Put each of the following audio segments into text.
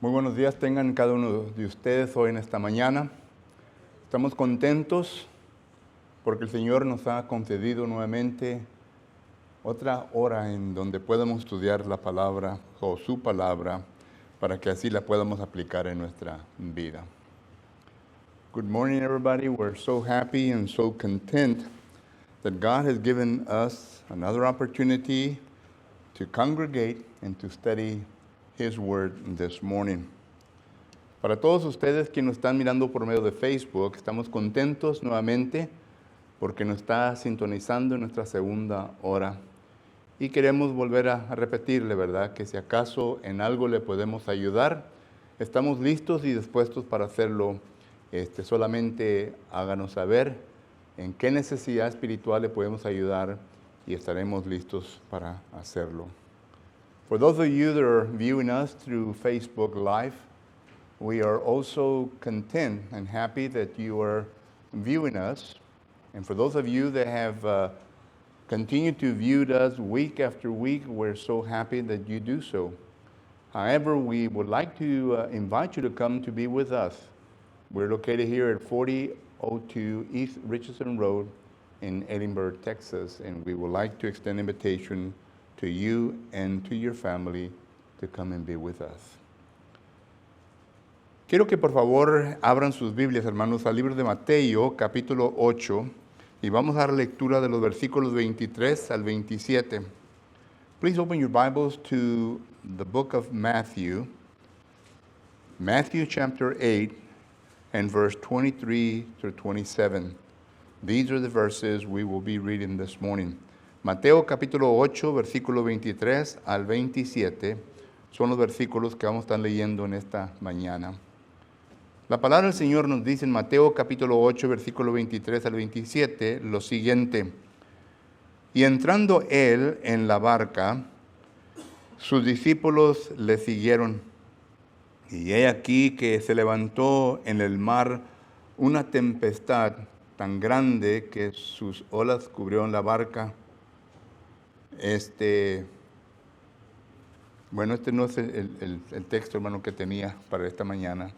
Muy buenos días tengan cada uno de ustedes hoy en esta mañana. Estamos contentos porque el Señor nos ha concedido nuevamente otra hora en donde podemos estudiar la palabra o su palabra para que así la podamos aplicar en nuestra vida. Good morning, everybody. We're so happy and so content that God has given us another opportunity to congregate and to study His Word this morning. Para todos ustedes que nos están mirando por medio de Facebook, estamos contentos nuevamente porque nos está sintonizando en nuestra segunda hora. Y queremos volver a repetirle, ¿verdad? Que si acaso en algo le podemos ayudar, estamos listos y dispuestos para hacerlo. Solamente háganos saber en qué necesidad espiritual le podemos ayudar y estaremos listos para hacerlo. For those of you that are viewing us through Facebook Live, we are also content and happy that you are viewing us. And for those of you that have continued to view us week after week, we're so happy that you do so. However, we would like to invite you to come to be with us. We're located here at 4002 East Richardson Road in Edinburgh, Texas, and we would like to extend an invitation to you and to your family to come and be with us. Quiero que por favor abran sus Biblias, hermanos, al libro de Mateo, capítulo 8, y vamos a dar lectura de los versículos 23 al 27. Please open your Bibles to the book of Matthew, Matthew chapter 8, and verse 23 through 27. These are the verses we will be reading this morning. Mateo capítulo 8, versículo 23 al 27, son los versículos que vamos a estar leyendo en esta mañana. La palabra del Señor nos dice en Mateo capítulo 8, versículo 23 al 27, lo siguiente. Y entrando él en la barca, sus discípulos le siguieron. Y he aquí que se levantó en el mar una tempestad tan grande que sus olas cubrieron la barca. Bueno, este no es el texto, hermano, que tenía para esta mañana.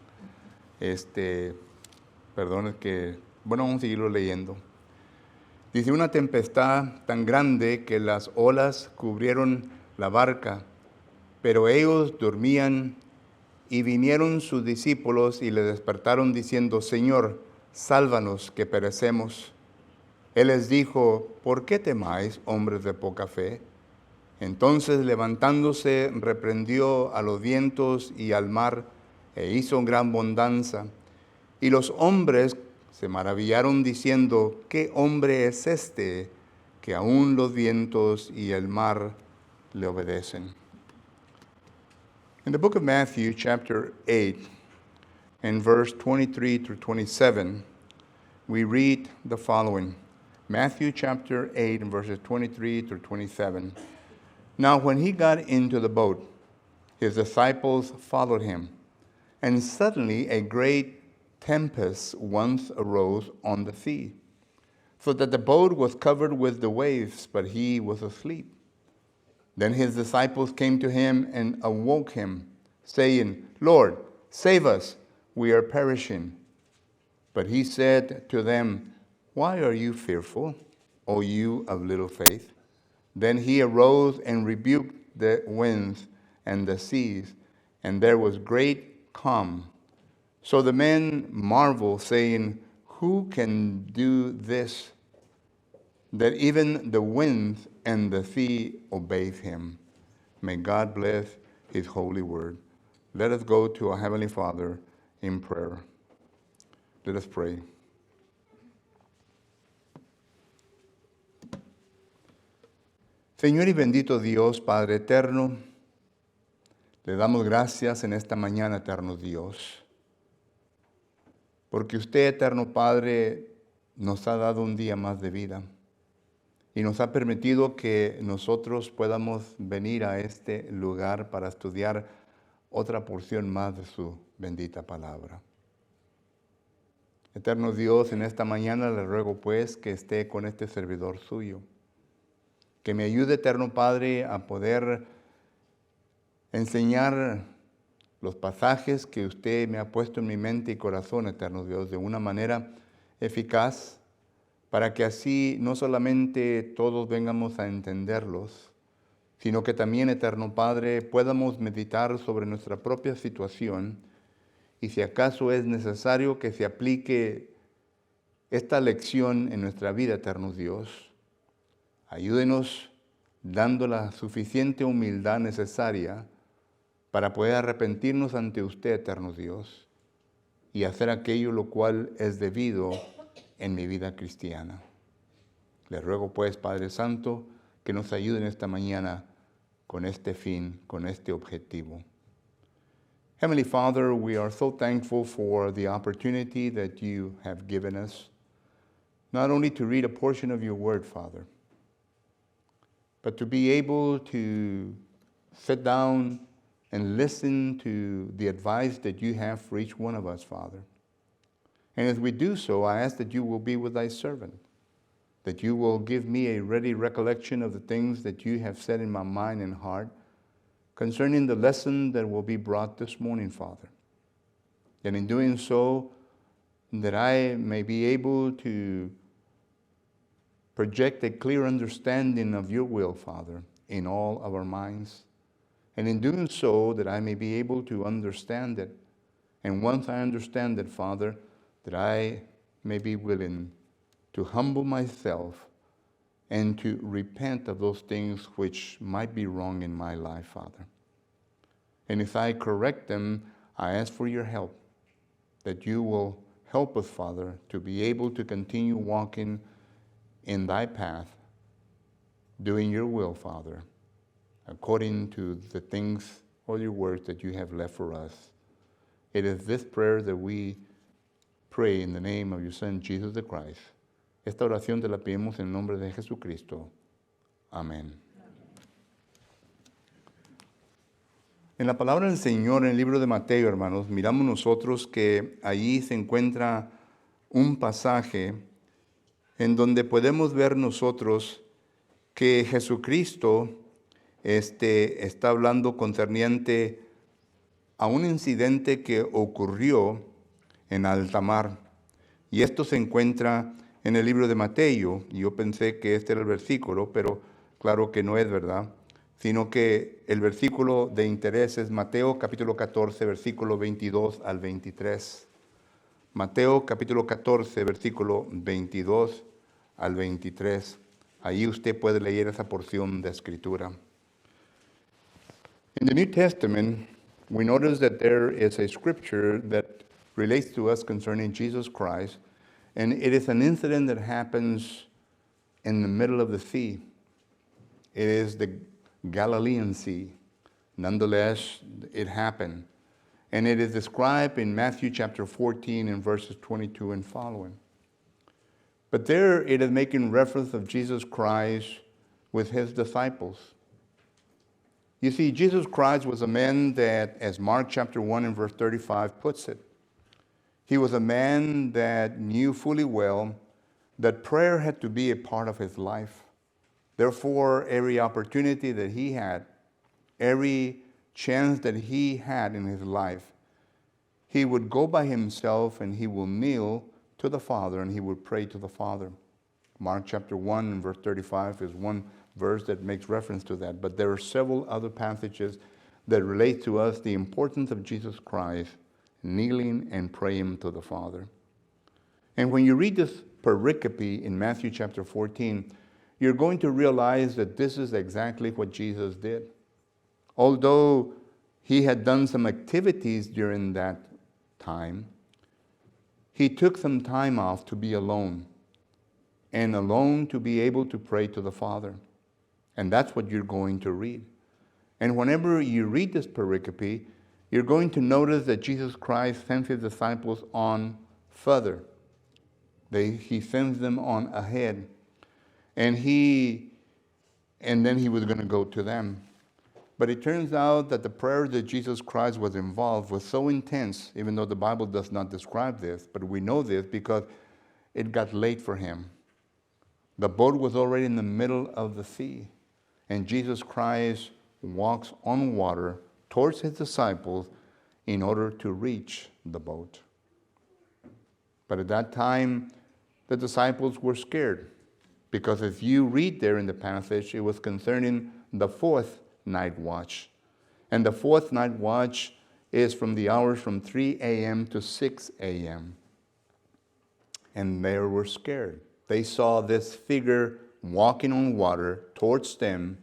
Perdón, es que, bueno, vamos a seguirlo leyendo. Dice, una tempestad tan grande que las olas cubrieron la barca, pero ellos dormían. Y vinieron sus discípulos y le despertaron diciendo, Señor, sálvanos que perecemos. Él les dijo, ¿por qué temáis, hombres de poca fe? Entonces levantándose reprendió a los vientos y al mar e hizo gran bonanza. Y los hombres se maravillaron diciendo, ¿qué hombre es este que aún los vientos y el mar le obedecen? In the book of Matthew, chapter 8, and verse 23 through 27, we read the following. Matthew chapter 8, and verses 23 through 27. Now when he got into the boat, his disciples followed him. And suddenly a great tempest once arose on the sea, so that the boat was covered with the waves, but he was asleep. Then his disciples came to him and awoke him, saying, Lord, save us, we are perishing. But he said to them, why are you fearful, O you of little faith? Then he arose and rebuked the winds and the seas, and there was great calm. So the men marveled, saying, who can do this, that even the winds and the sea obey him? May God bless his holy word. Let us go to our Heavenly Father in prayer. Let us pray. Señor y bendito Dios, Padre eterno, le damos gracias en esta mañana, eterno Dios, porque usted, eterno Padre, nos ha dado un día más de vida y nos ha permitido que nosotros podamos venir a este lugar para estudiar otra porción más de su bendita palabra. Eterno Dios, en esta mañana le ruego pues que esté con este servidor suyo, que me ayude, eterno Padre, a poder enseñar los pasajes que usted me ha puesto en mi mente y corazón, eterno Dios, de una manera eficaz, para que así no solamente todos vengamos a entenderlos, sino que también, eterno Padre, podamos meditar sobre nuestra propia situación y si acaso es necesario que se aplique esta lección en nuestra vida, eterno Dios. Ayúdenos dando la suficiente humildad necesaria para poder arrepentirnos ante usted, eterno Dios, y hacer aquello lo cual es debido en mi vida cristiana. Le ruego pues, Padre Santo, que nos ayude en esta mañana con este fin, con este objetivo. Heavenly Father, we are so thankful for the opportunity that you have given us, not only to read a portion of your word, Father, but to be able to sit down and listen to the advice that you have for each one of us, Father. And as we do so, I ask that you will be with thy servant, that you will give me a ready recollection of the things that you have said in my mind and heart concerning the lesson that will be brought this morning, Father. And in doing so, that I may be able to project a clear understanding of your will, Father, in all of our minds. And in doing so, that I may be able to understand it. And once I understand it, Father, that I may be willing to humble myself and to repent of those things which might be wrong in my life, Father. And if I correct them, I ask for your help, that you will help us, Father, to be able to continue walking in thy path, doing your will, Father, according to the things or your words that you have left for us. It is this prayer that we pray in the name of your Son, Jesus the Christ. Esta oración te la pedimos en nombre de Jesucristo. Amén. En la palabra del Señor, en el libro de Mateo, hermanos, miramos nosotros que allí se encuentra un pasaje en donde podemos ver nosotros que Jesucristo está hablando concerniente a un incidente que ocurrió en alta mar. Y esto se encuentra en el libro de Mateo. Y yo pensé que este era el versículo, pero claro que no es verdad, sino que el versículo de interés es Mateo capítulo 14, versículo 22 al 23. Mateo capítulo 14, versículo 22 al 23. Ahí usted puede leer esa porción de escritura. In the New Testament, we notice that there is a scripture that relates to us concerning Jesus Christ, and it is an incident that happens in the middle of the sea. It is the Galilean Sea. Nonetheless, it happened. And it is described in Matthew chapter 14 and verses 22 and following. But there it is making reference of Jesus Christ with his disciples. You see, Jesus Christ was a man that, as Mark chapter 1 and verse 35 puts it, he was a man that knew fully well that prayer had to be a part of his life. Therefore, every opportunity that he had, every chance that he had in his life, he would go by himself and he will kneel to the Father and he would pray to the Father. Mark chapter 1 and verse 35 is one verse that makes reference to that. But there are several other passages that relate to us the importance of Jesus Christ kneeling and praying to the Father. And when you read this pericope in Matthew chapter 14, you're going to realize that this is exactly what Jesus did. Although he had done some activities during that time, he took some time off to be alone, and alone to be able to pray to the Father. And that's what you're going to read. And whenever you read this pericope, you're going to notice that Jesus Christ sends his disciples on further. He sends them on ahead. And then he was going to go to them. But it turns out that the prayer that Jesus Christ was involved was so intense, even though the Bible does not describe this, but we know this because it got late for him. The boat was already in the middle of the sea, and Jesus Christ walks on water towards his disciples, in order to reach the boat. But at that time, the disciples were scared, because if you read there in the passage, it was concerning the fourth night watch. And the fourth night watch is from the hours from 3 a.m. to 6 a.m. And they were scared. They saw this figure walking on water towards them,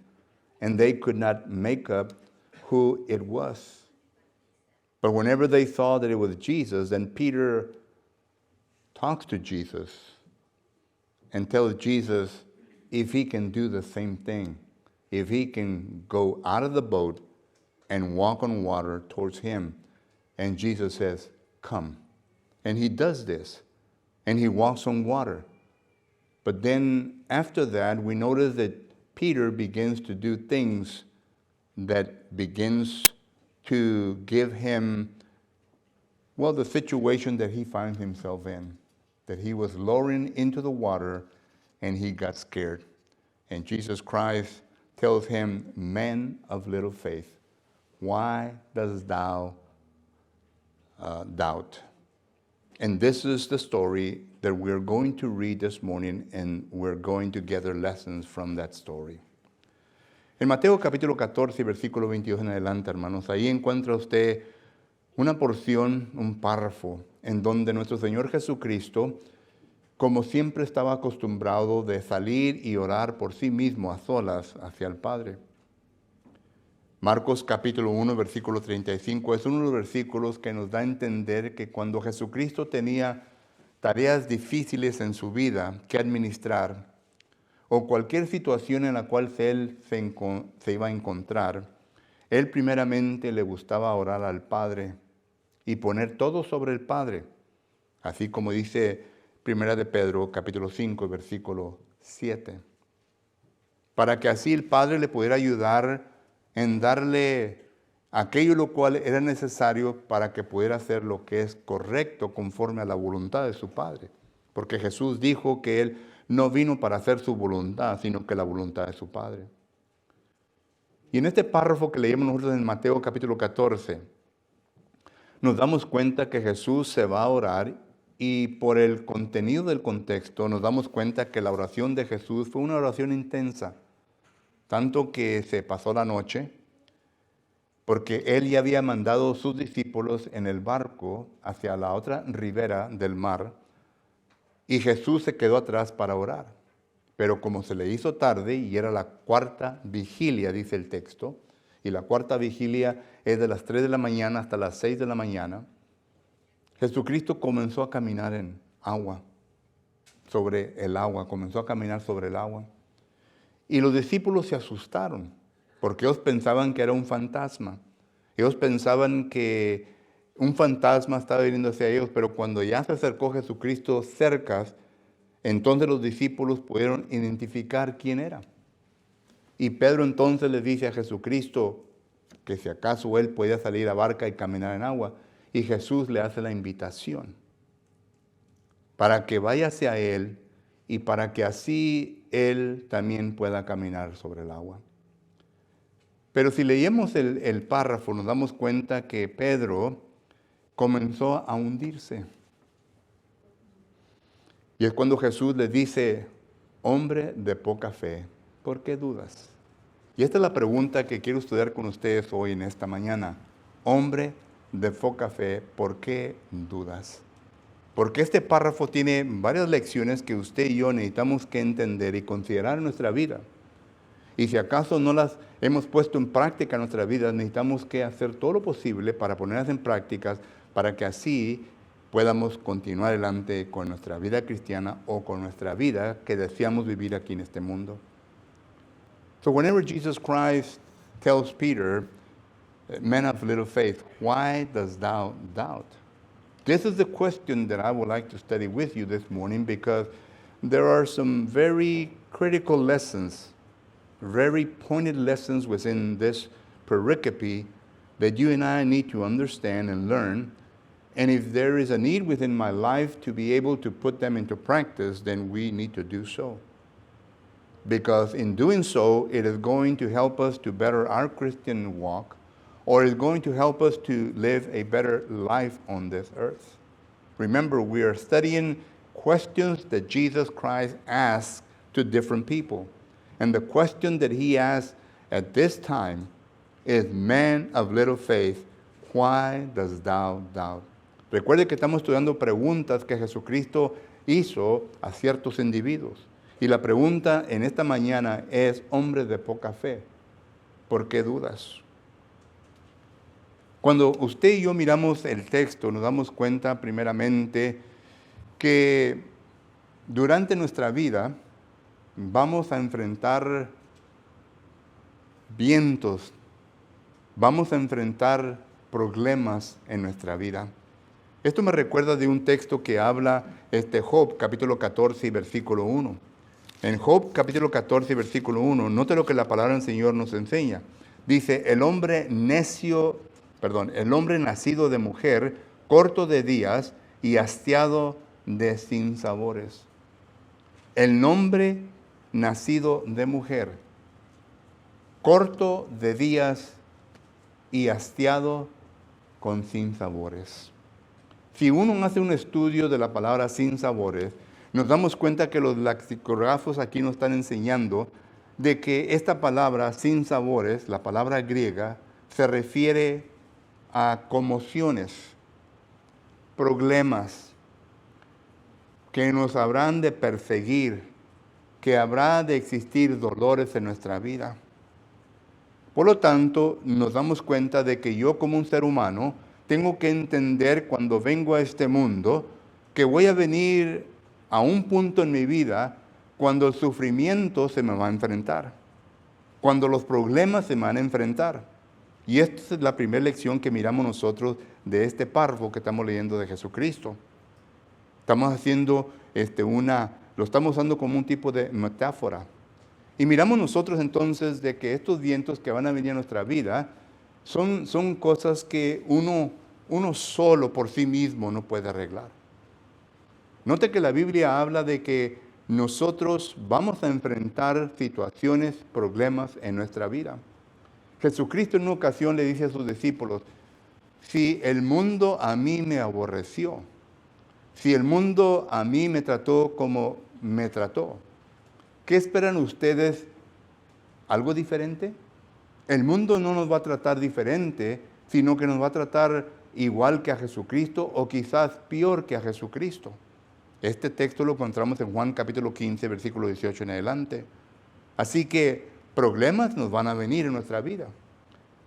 and they could not make up who it was. But whenever they saw that it was Jesus, then Peter talks to Jesus and tells Jesus if he can do the same thing, if he can go out of the boat and walk on water towards him. And Jesus says, come. And he does this, and he walks on water. But then after that, we notice that Peter begins to do things that begins to give him, well, the situation that he finds himself in, that he was lowering into the water and he got scared. And Jesus Christ tells him, man of little faith, why dost thou doubt? And this is the story that we're going to read this morning, and we're going to gather lessons from that story. En Mateo capítulo 14, versículo 22 en adelante, hermanos, ahí encuentra usted una porción, un párrafo, en donde nuestro Señor Jesucristo, como siempre estaba acostumbrado de salir y orar por sí mismo a solas hacia el Padre. Marcos capítulo 1, versículo 35, es uno de los versículos que nos da a entender que cuando Jesucristo tenía tareas difíciles en su vida que administrar, o cualquier situación en la cual él se iba a encontrar, él primeramente le gustaba orar al Padre y poner todo sobre el Padre, así como dice Primera de Pedro, capítulo 5, versículo 7, para que así el Padre le pudiera ayudar en darle aquello lo cual era necesario para que pudiera hacer lo que es correcto conforme a la voluntad de su Padre. Porque Jesús dijo que Él no vino para hacer su voluntad, sino que la voluntad de su Padre. Y en este párrafo que leímos nosotros en Mateo capítulo 14, nos damos cuenta que Jesús se va a orar, y por el contenido del contexto nos damos cuenta que la oración de Jesús fue una oración intensa, tanto que se pasó la noche, porque Él ya había mandado a sus discípulos en el barco hacia la otra ribera del mar, y Jesús se quedó atrás para orar. Pero como se le hizo tarde y era la cuarta vigilia, dice el texto, y la cuarta vigilia es de las 3 de la mañana hasta las 6 de la mañana, Jesucristo comenzó a caminar en agua, sobre el agua, comenzó a caminar sobre el agua. Y los discípulos se asustaron, porque ellos pensaban que era un fantasma. Ellos pensaban que un fantasma estaba viniendo hacia ellos, pero cuando ya se acercó Jesucristo cerca, entonces los discípulos pudieron identificar quién era. Y Pedro entonces le dice a Jesucristo que si acaso él podía salir a barca y caminar en agua. Y Jesús le hace la invitación para que vaya hacia él y para que así él también pueda caminar sobre el agua. Pero si leemos el párrafo, nos damos cuenta que Pedro comenzó a hundirse. Y es cuando Jesús le dice, hombre de poca fe, ¿por qué dudas? Y esta es la pregunta que quiero estudiar con ustedes hoy en esta mañana. Hombre de poca fe, ¿por qué dudas? Porque este párrafo tiene varias lecciones que usted y yo necesitamos que entender y considerar en nuestra vida. Y si acaso no las hemos puesto en práctica en nuestra vida, necesitamos que hacer todo lo posible para ponerlas en prácticas, para que así podamos continuar adelante con nuestra vida cristiana o con nuestra vida que deseamos vivir aquí en este mundo. So whenever Jesus Christ tells Peter, man of little faith, why dost thou doubt? This is the question that I would like to study with you this morning, because there are some very critical lessons, very pointed lessons within this pericope that you and I need to understand and learn. And if there is a need within my life to be able to put them into practice, then we need to do so. Because in doing so, it is going to help us to better our Christian walk, or is going to help us to live a better life on this earth. Remember, we are studying questions that Jesus Christ asked to different people. And the question that he asked at this time is, man of little faith, why dost thou doubt? Recuerde que estamos estudiando preguntas que Jesucristo hizo a ciertos individuos. Y la pregunta en esta mañana es, hombre de poca fe, ¿por qué dudas? Cuando usted y yo miramos el texto, nos damos cuenta primeramente que durante nuestra vida vamos a enfrentar vientos, vamos a enfrentar problemas en nuestra vida. Esto me recuerda de un texto que habla Job, capítulo 14 y versículo 1. En Job, capítulo 14 y versículo 1, note lo que la palabra del Señor nos enseña. Dice, el hombre nacido de mujer, corto de días y hastiado de sinsabores. El hombre nacido de mujer, corto de días y hastiado con sinsabores. Si uno hace un estudio de la palabra sinsabores, nos damos cuenta que los lexicógrafos aquí nos están enseñando de que esta palabra sinsabores, la palabra griega, se refiere a conmociones, problemas que nos habrán de perseguir, que habrá de existir dolores en nuestra vida. Por lo tanto, nos damos cuenta de que yo como un ser humano tengo que entender cuando vengo a este mundo que voy a venir a un punto en mi vida cuando el sufrimiento se me va a enfrentar, cuando los problemas se me van a enfrentar. Y esta es la primera lección que miramos nosotros de este párrafo que estamos leyendo de Jesucristo. Estamos haciendo lo estamos usando como un tipo de metáfora. Y miramos nosotros entonces de que estos vientos que van a venir a nuestra vida son cosas que uno solo por sí mismo no puede arreglar. Note que la Biblia habla de que nosotros vamos a enfrentar situaciones, problemas en nuestra vida. Jesucristo en una ocasión le dice a sus discípulos, si el mundo a mí me aborreció, si el mundo a mí me trató como me trató, ¿qué esperan ustedes? ¿Algo diferente? El mundo no nos va a tratar diferente, sino que nos va a tratar igual que a Jesucristo o quizás peor que a Jesucristo. Este texto lo encontramos en Juan capítulo 15, versículo 18 en adelante. Así que problemas nos van a venir en nuestra vida.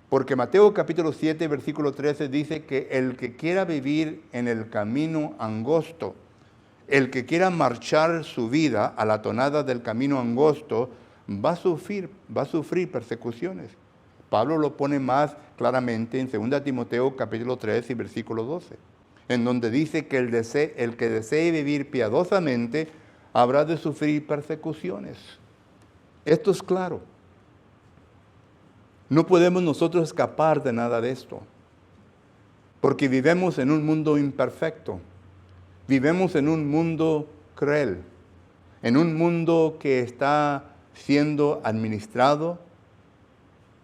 Porque Mateo capítulo 7, versículo 13 dice que el que quiera vivir en el camino angosto, el que quiera marchar su vida a la tonada del camino angosto, va a sufrir persecuciones. Pablo lo pone más claramente en 2 Timoteo capítulo 3 y versículo 12, en donde dice que el que desee vivir piadosamente habrá de sufrir persecuciones. Esto es claro. No podemos nosotros escapar de nada de esto, porque vivimos en un mundo imperfecto, vivimos en un mundo cruel, en un mundo que está siendo administrado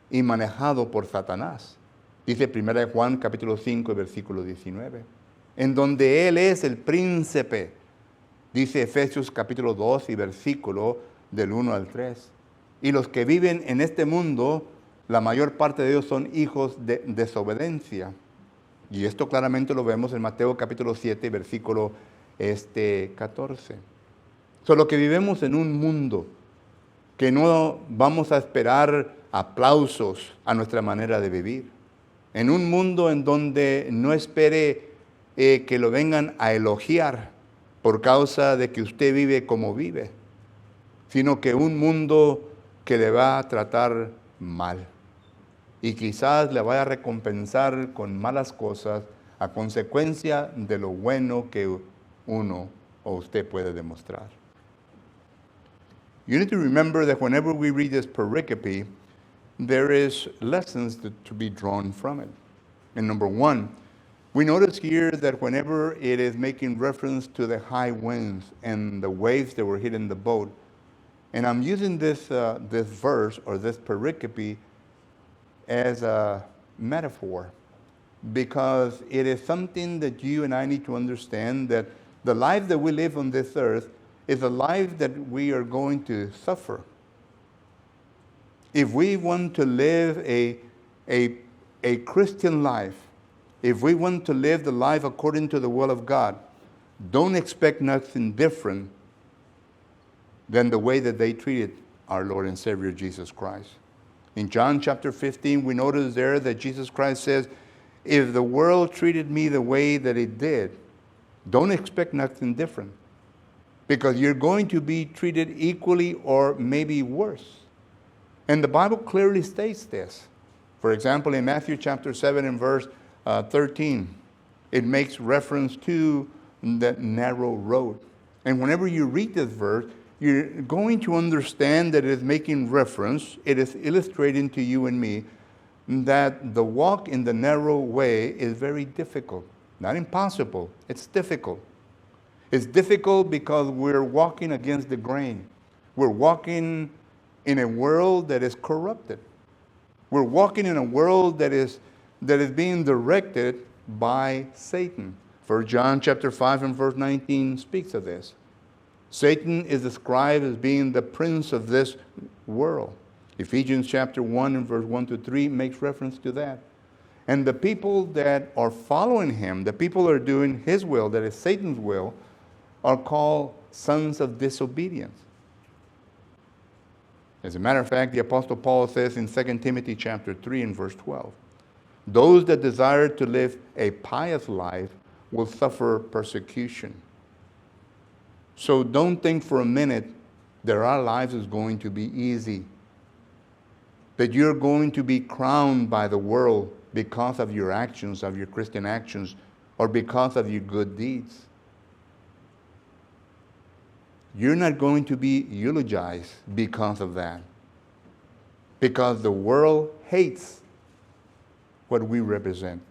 y manejado por Satanás. Dice 1 Juan capítulo 5, versículo 19, en donde Él es el príncipe. Dice Efesios capítulo 2 y versículo del 1 al 3. Y los que viven en este mundo, la mayor parte de ellos son hijos de desobediencia. Y esto claramente lo vemos en Mateo capítulo 7, versículo 14. Solo que vivimos en un mundo que no vamos a esperar aplausos a nuestra manera de vivir. En un mundo en donde no espere que lo vengan a elogiar por causa de que usted vive como vive, sino que un mundo que le va a tratar mal y quizás le vaya a recompensar con malas cosas a consecuencia de lo bueno que uno o usted puede demostrar. You need to remember that whenever we read this pericope, there is lessons to be drawn from it. And number one, we notice here that whenever it is making reference to the high winds and the waves that were hitting the boat, and I'm using this verse or this pericope as a metaphor, because it is something that you and I need to understand, that the life that we live on this earth is a life that we are going to suffer. If we want to live a Christian life, if we want to live the life according to the will of God, don't expect nothing different than the way that they treated our Lord and Savior Jesus Christ. In John chapter 15, we notice there that Jesus Christ says, if the world treated me the way that it did, don't expect nothing different, because you're going to be treated equally or maybe worse. And the Bible clearly states this. For example, in Matthew chapter 7 and verse 13, it makes reference to the narrow road. And whenever you read this verse, you're going to understand that it is making reference, it is illustrating to you and me that the walk in the narrow way is very difficult. Not impossible, it's difficult. It's difficult because we're walking against the grain. We're walking in a world that is corrupted. We're walking in a world that is being directed by Satan. 1 John chapter 5 and verse 19 speaks of this. Satan is described as being the prince of this world. Ephesians chapter 1 and verse 1 to 3 makes reference to that. And the people that are following him, the people that are doing his will, that is Satan's will, are called sons of disobedience. As a matter of fact, the Apostle Paul says in 2 Timothy chapter 3 and verse 12, those that desire to live a pious life will suffer persecution. So don't think for a minute that our lives is going to be easy, that you're going to be crowned by the world because of your actions, of your Christian actions, or because of your good deeds. You're not going to be eulogized because of that. Because the world hates what we represent.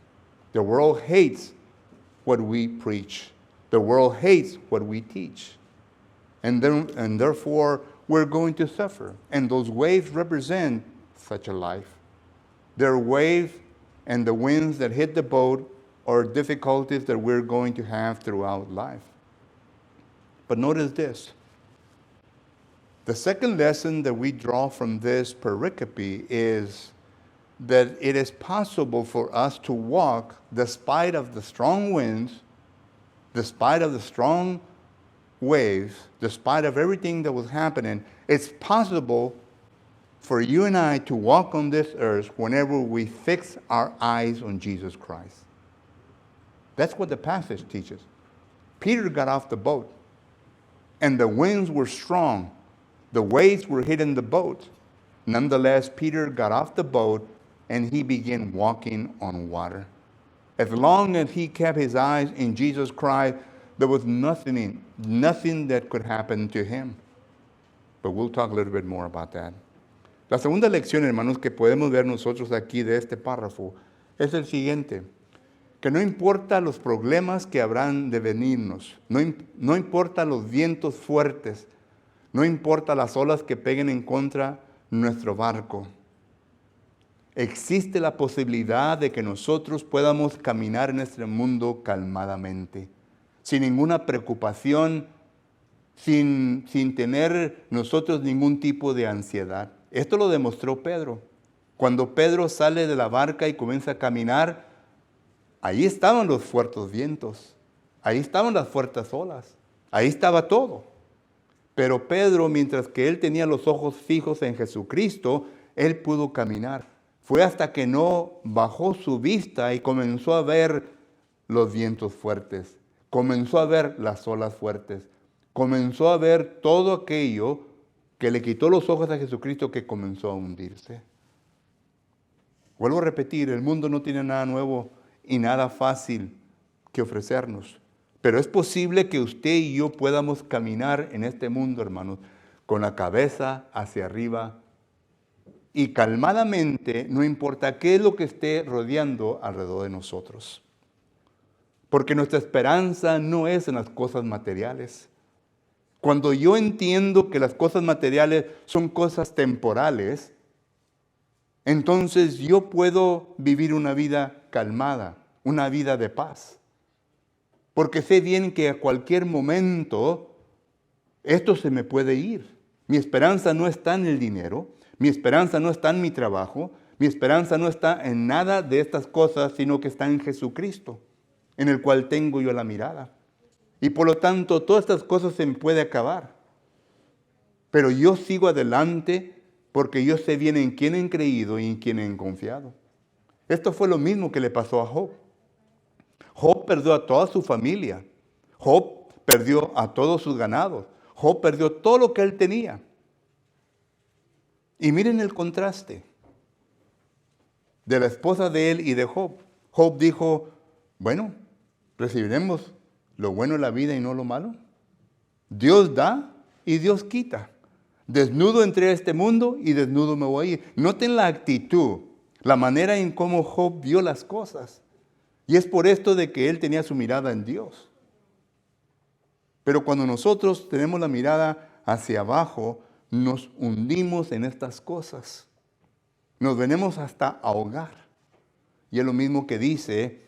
The world hates what we preach. The world hates what we teach. And therefore, we're going to suffer. And those waves represent such a life. They're waves and the winds that hit the boat are difficulties that we're going to have throughout life. But notice this. The second lesson that we draw from this pericope is that it is possible for us to walk despite of the strong winds, despite of the strong waves, despite of everything that was happening. It's possible for you and I to walk on this earth whenever we fix our eyes on Jesus Christ. That's what the passage teaches. Peter got off the boat, and the winds were strong. The waves were hitting the boat. Nonetheless, Peter got off the boat, and he began walking on water. As long as he kept his eyes in Jesus Christ, there was nothing that could happen to him. But we'll talk a little bit more about that. La segunda lección, hermanos, que podemos ver nosotros aquí de este párrafo es el siguiente, que no importa los problemas que habrán de venirnos, no importa los vientos fuertes, no importa las olas que peguen en contra nuestro barco. Existe la posibilidad de que nosotros podamos caminar en este mundo calmadamente, sin ninguna preocupación, sin tener nosotros ningún tipo de ansiedad. Esto lo demostró Pedro. Cuando Pedro sale de la barca y comienza a caminar, ahí estaban los fuertes vientos, ahí estaban las fuertes olas, ahí estaba todo. Pero Pedro, mientras que él tenía los ojos fijos en Jesucristo, él pudo caminar. Fue hasta que no bajó su vista y comenzó a ver los vientos fuertes, comenzó a ver las olas fuertes, comenzó a ver todo aquello que le quitó los ojos a Jesucristo, que comenzó a hundirse. Vuelvo a repetir, el mundo no tiene nada nuevo y nada fácil que ofrecernos. Pero es posible que usted y yo podamos caminar en este mundo, hermanos, con la cabeza hacia arriba y calmadamente, no importa qué es lo que esté rodeando alrededor de nosotros. Porque nuestra esperanza no es en las cosas materiales. Cuando yo entiendo que las cosas materiales son cosas temporales, entonces yo puedo vivir una vida calmada, una vida de paz. Porque sé bien que a cualquier momento esto se me puede ir. Mi esperanza no está en el dinero, mi esperanza no está en mi trabajo, mi esperanza no está en nada de estas cosas, sino que está en Jesucristo, en el cual tengo yo la mirada. Y por lo tanto, todas estas cosas se me pueden acabar. Pero yo sigo adelante porque yo sé bien en quién he creído y en quién he confiado. Esto fue lo mismo que le pasó a Job. Job perdió a toda su familia. Job perdió a todos sus ganados. Job perdió todo lo que él tenía. Y miren el contraste de la esposa de él y de Job. Job dijo, bueno, recibiremos lo bueno en la vida y no lo malo. Dios da y Dios quita. Desnudo entré a este mundo y desnudo me voy a ir. Noten la actitud, la manera en cómo Job vio las cosas. Y es por esto de que él tenía su mirada en Dios. Pero cuando nosotros tenemos la mirada hacia abajo, nos hundimos en estas cosas. Nos venimos hasta ahogar. Y es lo mismo que dice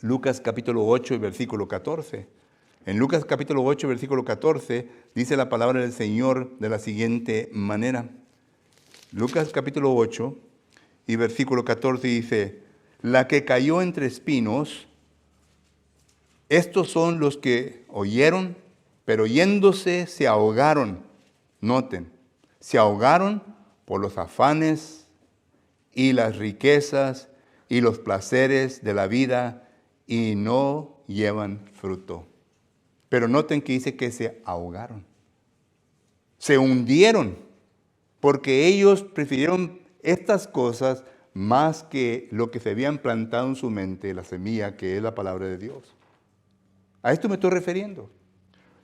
Lucas capítulo 8 y versículo 14. En Lucas capítulo 8, versículo 14, dice la palabra del Señor de la siguiente manera. Lucas capítulo 8 y versículo 14 dice, la que cayó entre espinos, estos son los que oyeron, pero oyéndose se ahogaron. Noten, se ahogaron por los afanes y las riquezas y los placeres de la vida y no llevan fruto. Pero noten que dice que se ahogaron. Se hundieron porque ellos prefirieron estas cosas más que lo que se habían plantado en su mente, la semilla que es la palabra de Dios. A esto me estoy refiriendo.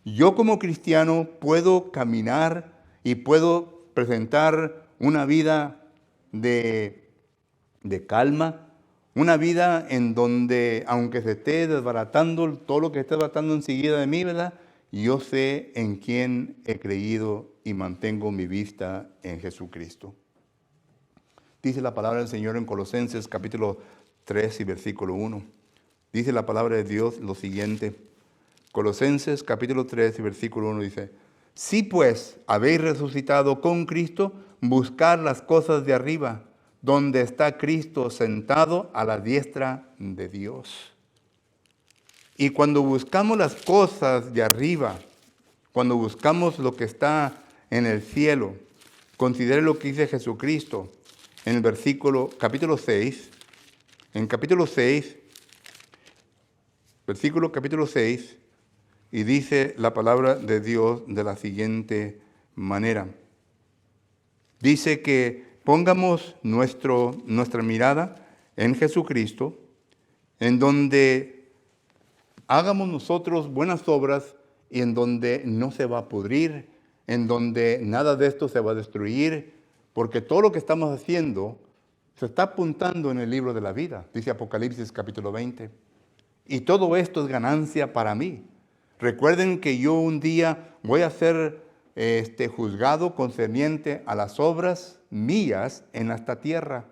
Yo como cristiano puedo caminar y puedo presentar una vida de calma, una vida en donde, aunque se esté desbaratando todo lo que esté desbaratando enseguida de mí, ¿verdad? Yo sé en quién he creído y mantengo mi vista en Jesucristo. Dice la palabra del Señor en Colosenses capítulo 3 y versículo 1. Dice la palabra de Dios lo siguiente. Colosenses capítulo 3 y versículo 1 dice, si pues habéis resucitado con Cristo, buscar las cosas de arriba, donde está Cristo sentado a la diestra de Dios. Y cuando buscamos las cosas de arriba, cuando buscamos lo que está en el cielo, considere lo que dice Jesucristo en el capítulo 6, en capítulo 6, capítulo 6, y dice la palabra de Dios de la siguiente manera. Dice que pongamos nuestra mirada en Jesucristo, en donde hagamos nosotros buenas obras y en donde no se va a pudrir, en donde nada de esto se va a destruir, porque todo lo que estamos haciendo se está apuntando en el libro de la vida, dice Apocalipsis capítulo 20. Y todo esto es ganancia para mí. Recuerden que yo un día voy a ser juzgado concerniente a las obras mías en esta tierra.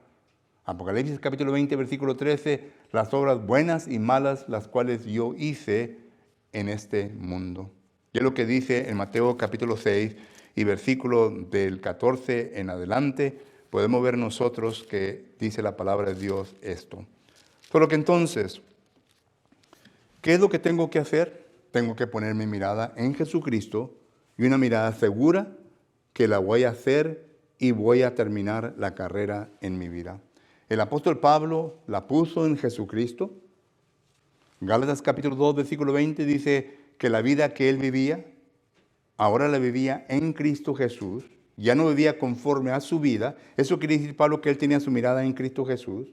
Apocalipsis capítulo 20, versículo 13, las obras buenas y malas, las cuales yo hice en este mundo. Y es lo que dice en Mateo capítulo 6 y versículo del 14 en adelante, podemos ver nosotros que dice la palabra de Dios esto. Solo que entonces, ¿qué es lo que tengo que hacer? Tengo que poner mi mirada en Jesucristo y una mirada segura que la voy a hacer y voy a terminar la carrera en mi vida. El apóstol Pablo la puso en Jesucristo. Gálatas capítulo 2, versículo 20 dice que la vida que él vivía, ahora la vivía en Cristo Jesús. Ya no vivía conforme a su vida. Eso quiere decir Pablo que él tenía su mirada en Cristo Jesús.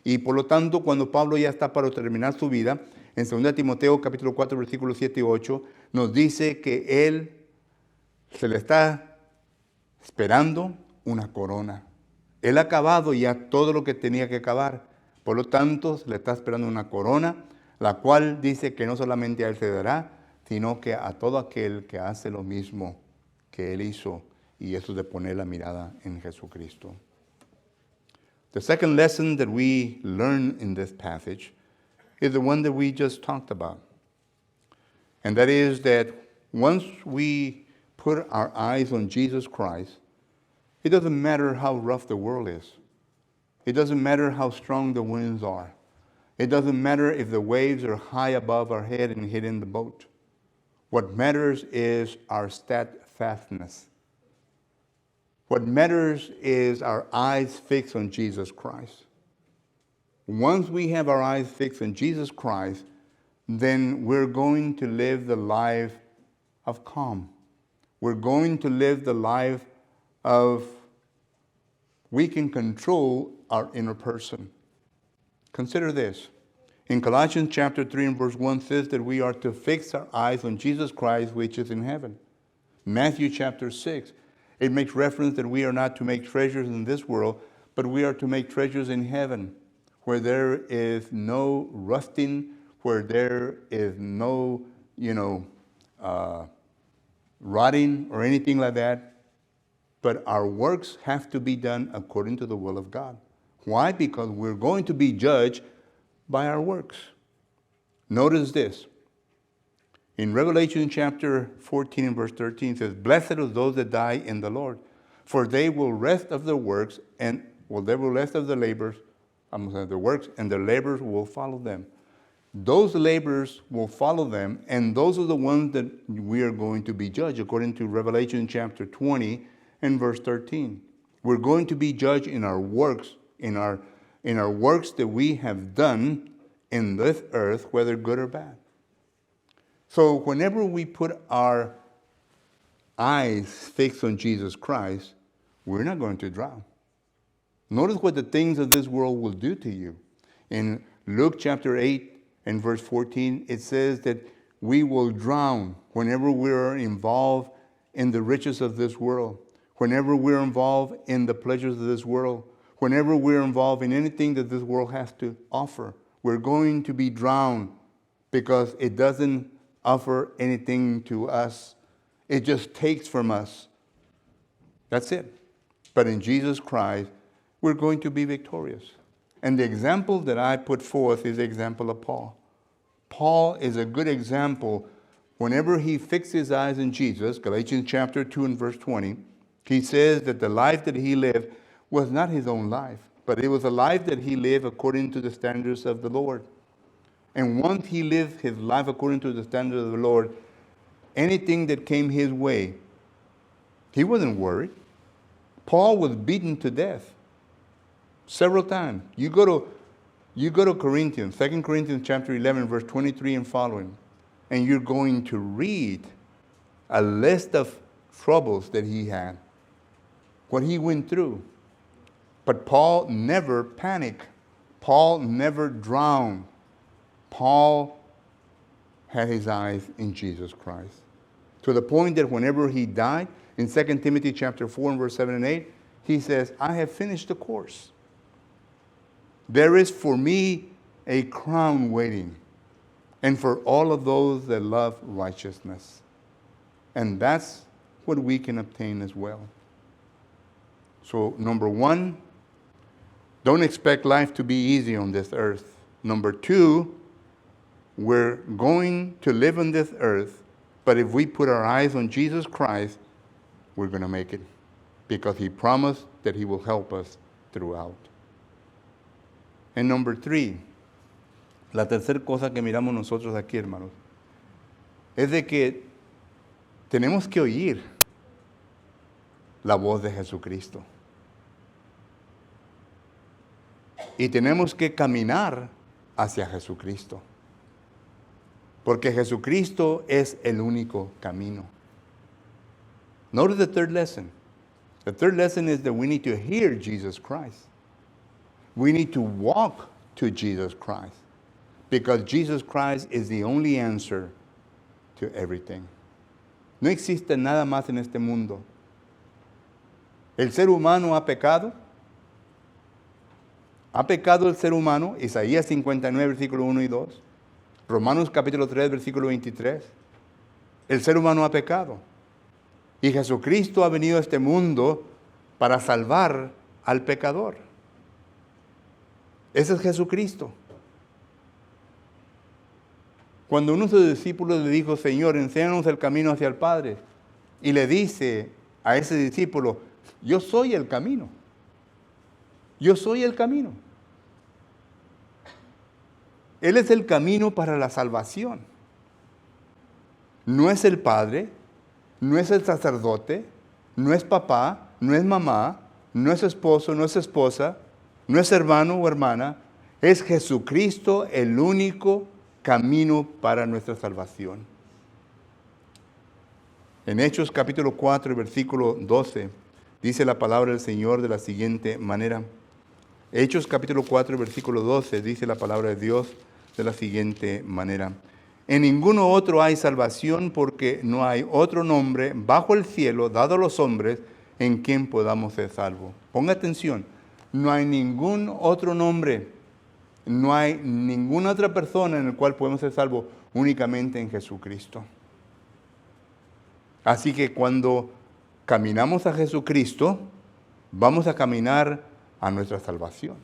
Y por lo tanto, cuando Pablo ya está para terminar su vida, en 2 Timoteo capítulo 4, versículos 7 y 8, nos dice que él se le está esperando una corona. Él ha acabado ya todo lo que tenía que acabar. Por lo tanto, se le está esperando una corona, la cual dice que no solamente a él se dará, sino que a todo aquel que hace lo mismo que él hizo, y eso es de poner la mirada en Jesucristo. The second lesson that we learn in this passage is the one that we just talked about. And that is that once we put our eyes on Jesus Christ, it doesn't matter how rough the world is. It doesn't matter how strong the winds are. It doesn't matter if the waves are high above our head and hitting the boat. What matters is our steadfastness. What matters is our eyes fixed on Jesus Christ. Once we have our eyes fixed on Jesus Christ, then we're going to live the life of calm. We're going to live the life of we can control our inner person. Consider this. In Colossians chapter 3 and verse 1 says that we are to fix our eyes on Jesus Christ, which is in heaven. Matthew chapter 6, it makes reference that we are not to make treasures in this world, but we are to make treasures in heaven, where there is no rusting, where there is no, rotting or anything like that. But our works have to be done according to the will of God. Why? Because we're going to be judged by our works. Notice this. In Revelation chapter 14 and verse 13 it says, "Blessed are those that die in the Lord, for they will rest of their works, and they will rest of their labors, their works, and their labors will follow them." Those labors will follow them, and those are the ones that we are going to be judged, according to Revelation chapter 20 and verse 13. We're going to be judged in our works, in our works that we have done in this earth, whether good or bad. So whenever we put our eyes fixed on Jesus Christ, we're not going to drown. Notice what the things of this world will do to you. In Luke chapter 8 and verse 14, it says that we will drown whenever we are involved in the riches of this world, whenever we're involved in the pleasures of this world, whenever we're involved in anything that this world has to offer. We're going to be drowned because it doesn't offer anything to us. It just takes from us. That's it. But in Jesus Christ, we're going to be victorious. And the example that I put forth is the example of Paul. Paul is a good example. Whenever he fixed his eyes on Jesus, Galatians chapter 2 and verse 20, he says that the life that he lived was not his own life, but it was a life that he lived according to the standards of the Lord. And once he lived his life according to the standards of the Lord, anything that came his way, he wasn't worried. Paul was beaten to death several times. You go to Corinthians, 2 Corinthians chapter 11, verse 23 and following, and you're going to read a list of troubles that he had, what he went through. But Paul never panicked. Paul never drowned. Paul had his eyes in Jesus Christ. To the point that whenever he died, in 2 Timothy chapter 4 and verse 7 and 8, he says, "I have finished the course. There is for me a crown waiting, and for all of those that love righteousness." And that's what we can obtain as well. So, number one, don't expect life to be easy on this earth. Number two, we're going to live on this earth, but if we put our eyes on Jesus Christ, we're going to make it, because he promised that he will help us throughout. And number three, la tercera cosa que miramos nosotros aquí, hermanos, es de que tenemos que oír la voz de Jesucristo. Y tenemos que caminar hacia Jesucristo. Porque Jesucristo es el único camino. Notice the third lesson. The third lesson is that we need to hear Jesus Christ. We need to walk to Jesus Christ. Because Jesus Christ is the only answer to everything. No existe nada más en este mundo. El ser humano ha pecado. Ha pecado el ser humano, Isaías 59, versículo 1 y 2. Romanos capítulo 3, versículo 23. El ser humano ha pecado. Y Jesucristo ha venido a este mundo para salvar al pecador. Ese es Jesucristo. Cuando uno de sus discípulos le dijo, Señor, enséñanos el camino hacia el Padre, y le dice a ese discípulo, yo soy el camino. Yo soy el camino. Él es el camino para la salvación. No es el padre, no es el sacerdote, no es papá, no es mamá, no es esposo, no es esposa, no es hermano o hermana. Es Jesucristo el único camino para nuestra salvación. En Hechos capítulo 4, versículo 12, dice la palabra del Señor de la siguiente manera. Hechos capítulo 4, versículo 12, dice la palabra de Dios de la siguiente manera. En ninguno otro hay salvación, porque no hay otro nombre bajo el cielo dado a los hombres en quien podamos ser salvos. Ponga atención, no hay ningún otro nombre, no hay ninguna otra persona en la cual podemos ser salvos, únicamente en Jesucristo. Así que cuando caminamos a Jesucristo, vamos a caminar a nuestra salvación.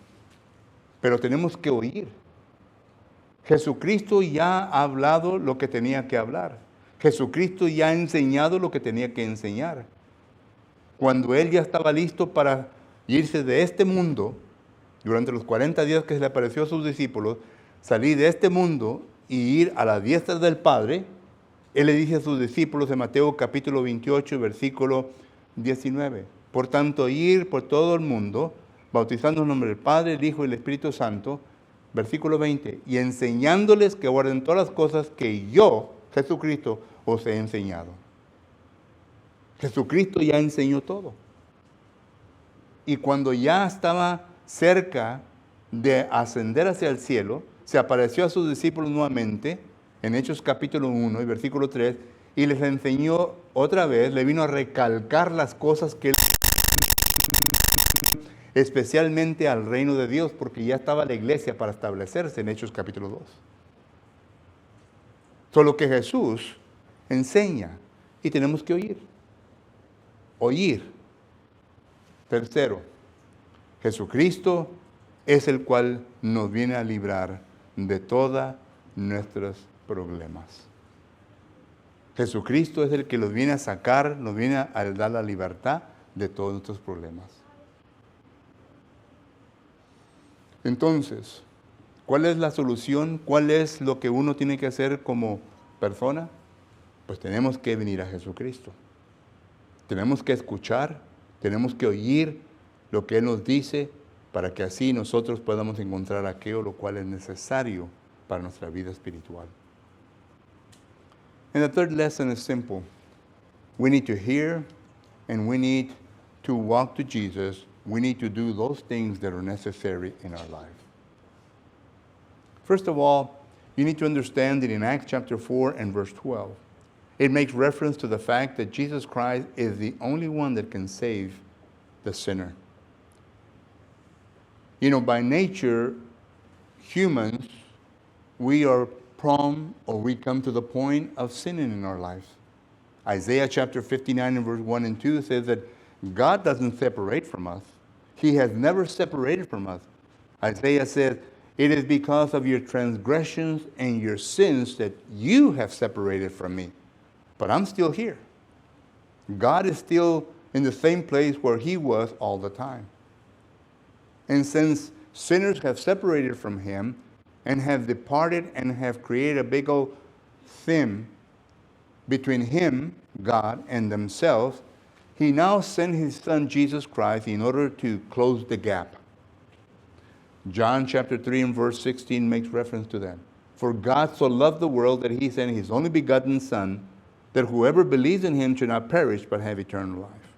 Pero tenemos que oír. Jesucristo ya ha hablado lo que tenía que hablar. Jesucristo ya ha enseñado lo que tenía que enseñar. Cuando Él ya estaba listo para irse de este mundo, durante los 40 días que se le apareció a sus discípulos, salir de este mundo y ir a la diestra del Padre, Él le dice a sus discípulos en Mateo capítulo 28, versículo 19, por tanto, ir por todo el mundo, bautizando en nombre del Padre, el Hijo y el Espíritu Santo, versículo 20, y enseñándoles que guarden todas las cosas que yo, Jesucristo, os he enseñado. Jesucristo ya enseñó todo. Y cuando ya estaba cerca de ascender hacia el cielo, se apareció a sus discípulos nuevamente, en Hechos capítulo 1 y versículo 3, y les enseñó otra vez, le vino a recalcar las cosas que él, especialmente al reino de Dios, porque ya estaba la iglesia para establecerse en Hechos capítulo 2. Solo que Jesús enseña y tenemos que oír. Oír. Tercero, Jesucristo es el cual nos viene a librar de todos nuestros problemas. Jesucristo es el que los viene a sacar, nos viene a dar la libertad de todos nuestros problemas. Entonces, ¿cuál es la solución? ¿Cuál es lo que uno tiene que hacer como persona? Pues tenemos que venir a Jesucristo. Tenemos que escuchar, tenemos que oír lo que Él nos dice para que así nosotros podamos encontrar aquello lo cual es necesario para nuestra vida espiritual. And the third lesson is simple. We need to hear and we need to walk to Jesus. We need to do those things that are necessary in our life. First of all, you need to understand that in Acts chapter 4 and verse 12, it makes reference to the fact that Jesus Christ is the only one that can save the sinner. You know, by nature, humans, we are prone or we come to the point of sinning in our lives. Isaiah chapter 59 and verse 1 and 2 says that God doesn't separate from us. He has never separated from us. Isaiah says, it is because of your transgressions and your sins that you have separated from me. But I'm still here. God is still in the same place where He was all the time. And since sinners have separated from Him and have departed and have created a big old sin between Him, God, and themselves, He now sent His Son Jesus Christ in order to close the gap. John chapter 3 and verse 16 makes reference to that. For God so loved the world that He sent His only begotten Son, that whoever believes in Him should not perish but have eternal life.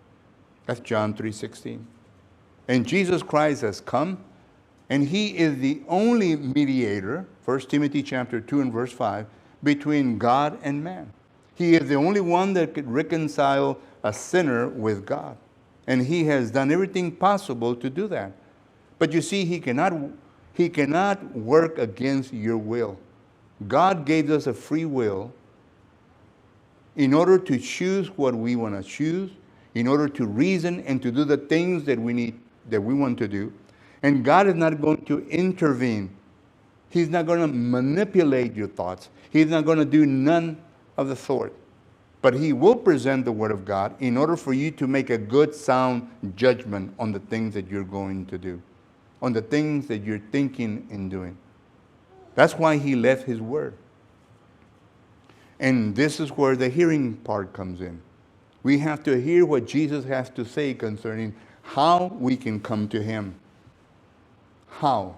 That's John 3:16. And Jesus Christ has come, and He is the only mediator, 1 Timothy chapter 2 and verse 5, between God and man. He is the only one that could reconcile a sinner with God. And He has done everything possible to do that. But you see, He cannot work against your will. God gave us a free will in order to choose what we want to choose, in order to reason and to do the things that we want to do. And God is not going to intervene. He's not going to manipulate your thoughts. He's not going to do none of the sort. But He will present the Word of God in order for you to make a good, sound judgment on the things that you're going to do, on the things that you're thinking and doing. That's why He left His Word. And this is where the hearing part comes in. We have to hear what Jesus has to say concerning how we can come to Him. How?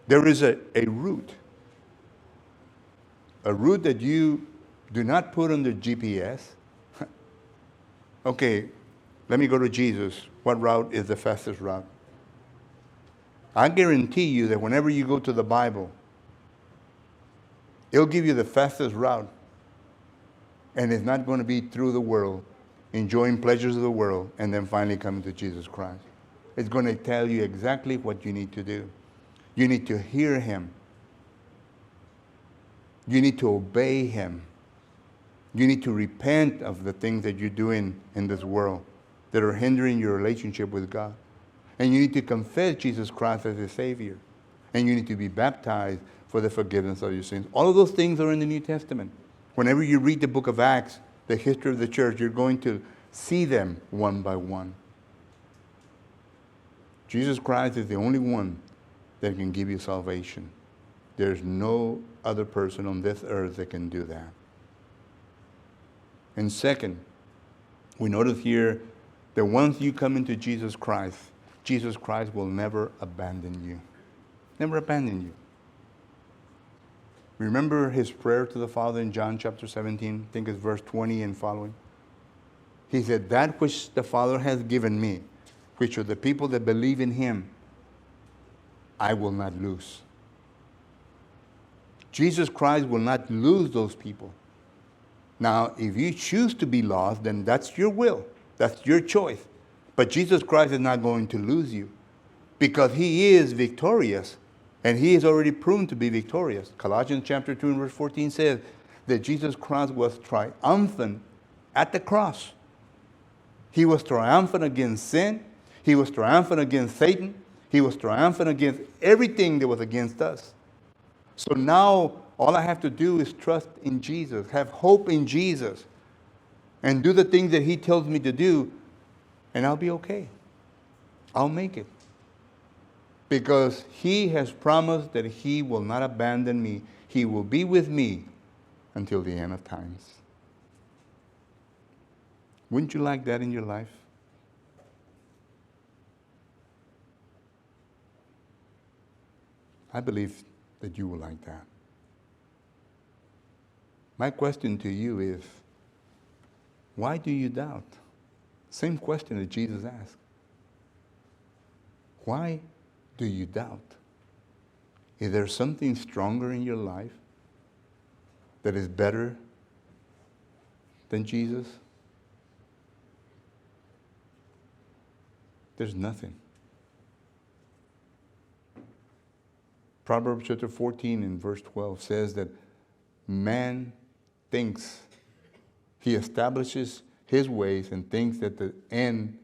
There is a route. A route that you do not put on the GPS. Okay, let me go to Jesus. What route is the fastest route? I guarantee you that whenever you go to the Bible, it'll give you the fastest route. And it's not going to be through the world, enjoying pleasures of the world, and then finally coming to Jesus Christ. It's going to tell you exactly what you need to do. You need to hear Him. You need to obey Him. You need to repent of the things that you're doing in this world that are hindering your relationship with God. And you need to confess Jesus Christ as your Savior. And you need to be baptized for the forgiveness of your sins. All of those things are in the New Testament. Whenever you read the book of Acts, the history of the church, you're going to see them one by one. Jesus Christ is the only one that can give you salvation. There's no other person on this earth that can do that. And second, we notice here that once you come into Jesus Christ will never abandon you. Never abandon you. Remember His prayer to the Father in John chapter 17, I think it's verse 20 and following. He said, that which the Father has given me, which are the people that believe in Him, I will not lose. Jesus Christ will not lose those people. Now, if you choose to be lost, then that's your will. That's your choice. But Jesus Christ is not going to lose you because He is victorious. And He is already proven to be victorious. Colossians chapter 2 and verse 14 says that Jesus Christ was triumphant at the cross. He was triumphant against sin. He was triumphant against Satan. He was triumphant against everything that was against us. So now all I have to do is trust in Jesus, have hope in Jesus, and do the things that He tells me to do, and I'll be okay. I'll make it. Because He has promised that He will not abandon me. He will be with me until the end of times. Wouldn't you like that in your life? I believe that you will like that. My question to you is, why do you doubt? Same question that Jesus asked. Why do you doubt? Is there something stronger in your life that is better than Jesus? There's nothing. Proverbs chapter 14 and verse 12 says that man thinks, he establishes his ways and thinks that the end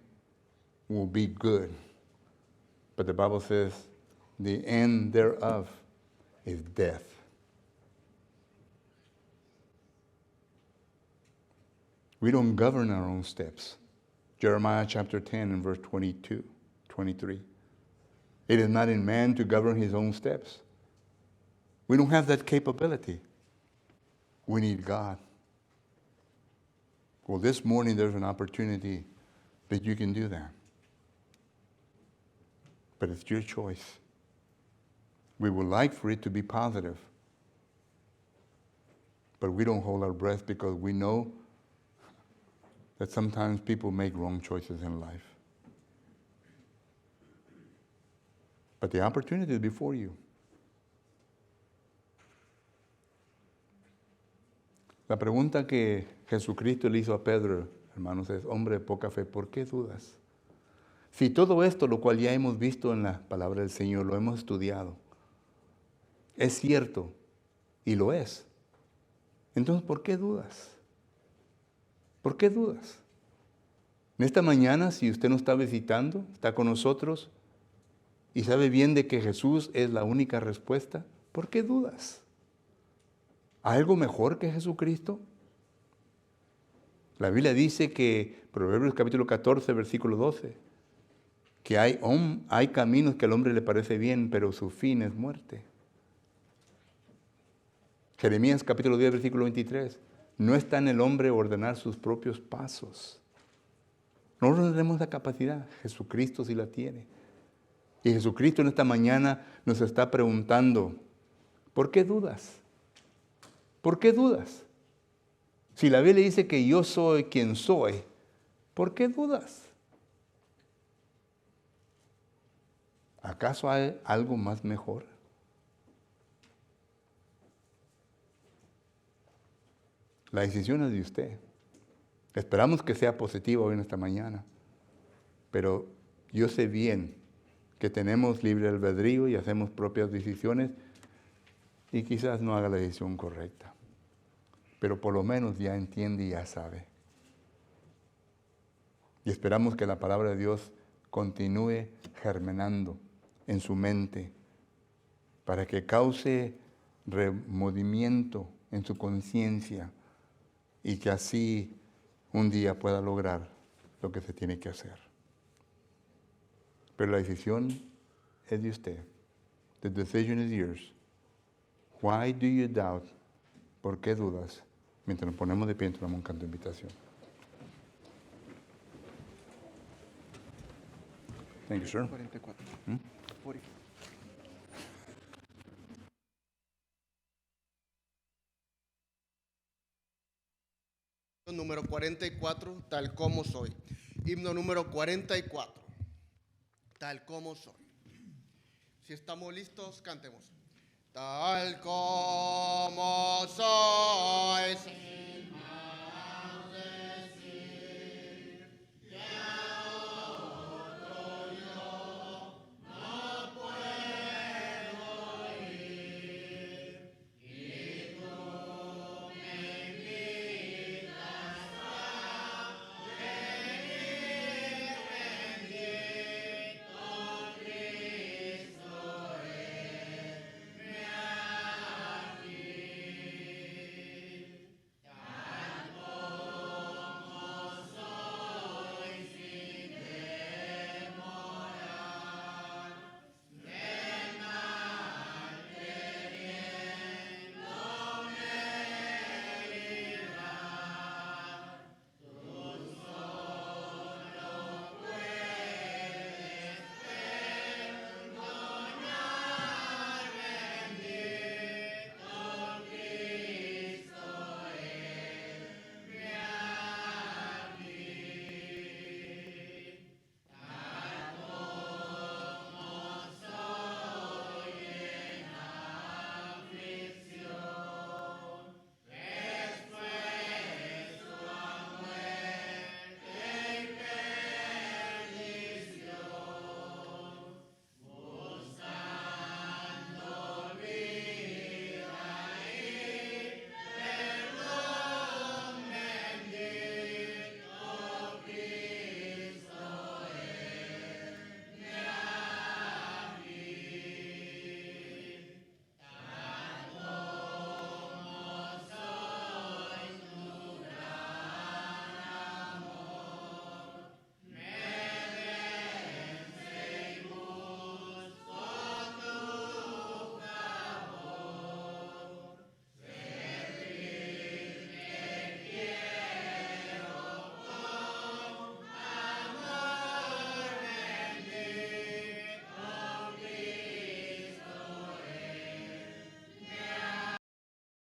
will be good. But the Bible says the end thereof is death. We don't govern our own steps. Jeremiah chapter 10 and verse 22, 23. It is not in man to govern his own steps. We don't have that capability. We need God. Well, this morning there's an opportunity that you can do that. But it's your choice. We would like for it to be positive. But we don't hold our breath because we know that sometimes people make wrong choices in life. But the opportunity is before you. La pregunta que Jesucristo le hizo a Pedro, hermanos, es, hombre de poca fe, ¿por qué dudas? Si todo esto, lo cual ya hemos visto en la palabra del Señor, lo hemos estudiado, es cierto y lo es, entonces, ¿por qué dudas? ¿Por qué dudas? En esta mañana, si usted nos está visitando, está con nosotros, y sabe bien de que Jesús es la única respuesta, ¿por qué dudas? ¿Hay algo mejor que Jesucristo? La Biblia dice que, Proverbios capítulo 14, versículo 12, que hay caminos que al hombre le parece bien, pero su fin es muerte. Jeremías capítulo 10, versículo 23, no está en el hombre ordenar sus propios pasos. Nosotros no tenemos la capacidad, Jesucristo sí la tiene. Y Jesucristo en esta mañana nos está preguntando, ¿por qué dudas? ¿Por qué dudas? Si la Biblia dice que yo soy quien soy, ¿por qué dudas? ¿Acaso hay algo más mejor? La decisión es de usted. Esperamos que sea positivo hoy en esta mañana, pero yo sé bien que tenemos libre albedrío y hacemos propias decisiones y quizás no haga la decisión correcta, pero por lo menos ya entiende y ya sabe. Y esperamos que la palabra de Dios continúe germinando en su mente para que cause remordimiento en su conciencia y que así un día pueda lograr lo que se tiene que hacer. Pero la decisión es de usted. The decision is yours. Why do you doubt? ¿Por qué dudas? Mientras nos ponemos de pie, entonamos un canto de invitación. Thank you, sir. 44. ¿Mm? 40. Número 44, tal como soy. Himno número 44, tal como soy. Si estamos listos, cantemos. Tal como soy.